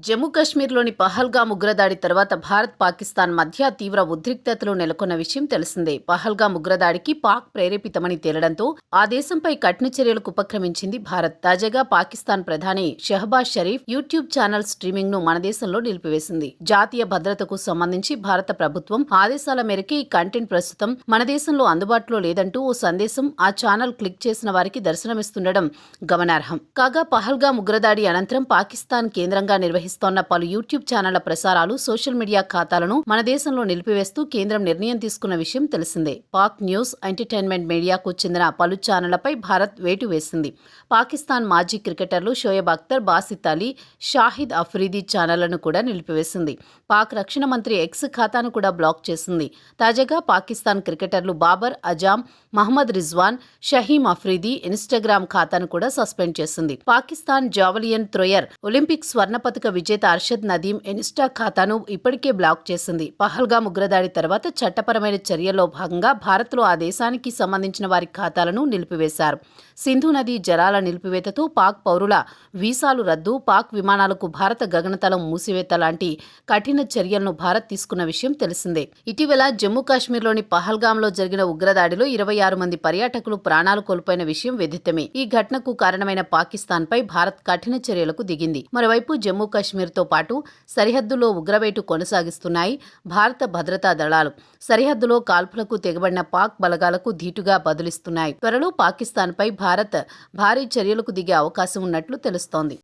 జమ్మూ కాశ్మీర్లోని పహల్గామ్ ఉగ్రదాడి తర్వాత భారత్ పాకిస్తాన్ మధ్య తీవ్ర ఉద్రిక్తతలు నెలకొన్న విషయం తెలిసిందే. పహల్గామ్ ఉగ్రదాడికి పాక్ ప్రేరేపితమని తేలడంతో ఆ దేశంపై కఠిన చర్యలకు ఉపక్రమించింది భారత్. తాజాగా పాకిస్తాన్ ప్రధాని Shehbaz Sharif YouTube channel streaming ను మన దేశంలో నిలిపివేసింది. జాతీయ భద్రతకు సంబంధించి భారత ప్రభుత్వం ఆదేశాల మేరకు ఈ కంటెంట్ ప్రస్తుతం మన దేశంలో అందుబాటులో లేదంటూ ఓ సందేశం ఆ ఛానల్ క్లిక్ చేసిన వారికి దర్శనమిస్తుండడం గమనార్హం. కాగా పహల్గామ్ ఉగ్రదాడి అనంతరం పాకిస్తాన్ కేంద్రంగా నిర్వహిస్తున్న పలు యూట్యూబ్ ఛానళ్ల ప్రసారాలు, సోషల్ మీడియా ఖాతాలను మన దేశంలో నిలిపివేస్తూ కేంద్రం నిర్ణయం తీసుకున్న విషయం తెలిసిందే. పాక్ న్యూస్, ఎంటర్టైన్మెంట్ మీడియాకు చెందిన పలు ఛానళ్లపై భారత్ వేటు వేసింది. పాకిస్తాన్ మాజీ క్రికెటర్లు షోయబ్ అఖ్తర్, బాసిత్ అలీ, షాహిద్ అఫ్రీదీ ఛానళ్లను కూడా నిలిపివేసింది. పాక్ రక్షణ మంత్రి ఎక్స్ ఖాతాను కూడా బ్లాక్ చేసింది. తాజాగా పాకిస్తాన్ క్రికెటర్లు బాబర్ అజామ్, మహమ్మద్ రిజ్వాన్, షహీం అఫ్రీదీ ఇన్స్టాగ్రామ్ ఖాతాను కూడా సస్పెండ్ చేసింది. పాకిస్తాన్ జావలియన్ థ్రోయర్, ఒలింపిక్ స్వర్ణ పతక విజేత అర్షద్ నదీం ఇన్స్టా ఖాతాను ఇప్పటికే బ్లాక్ చేసింది. పహల్గామ్ ఉగ్రదాడి తర్వాత చట్టపరమైన చర్యల్లో భాగంగా భారత్లో ఆ దేశానికి సంబంధించిన వారి ఖాతాలను నిలిపివేశారు. సింధు నదీ జలాల నిలిపివేతతో పాక్ పౌరుల వీసాలు రద్దు, పాక్ విమానాలకు భారత గగనతలం మూసివేత లాంటి కఠిన చర్యలను భారత్ తీసుకున్న విషయం తెలిసిందే. ఇటీవల జమ్మూ కాశ్మీర్లోని పహల్గామ్లో జరిగిన ఉగ్రదాడిలో 26 మంది పర్యాటకులు ప్రాణాలు కోల్పోయిన విషయం విదితమే. ఈ ఘటనకు కారణమైన పాకిస్తాన్పై భారత్ కఠిన చర్యలకు దిగింది. మరోవైపు జమ్మూ కాశ్మీర్తో పాటు సరిహద్దులో ఉగ్రవేటు కొనసాగిస్తున్నాయి భారత భద్రతా దళాలు. సరిహద్దులో కాల్పులకు తెగబడిన పాక్ బలగాలకు ధీటుగా బదులిస్తున్నాయి. త్వరలో పాకిస్తాన్పై భారత్ భారీ చర్యలకు దిగే అవకాశం ఉన్నట్లు తెలుస్తోంది.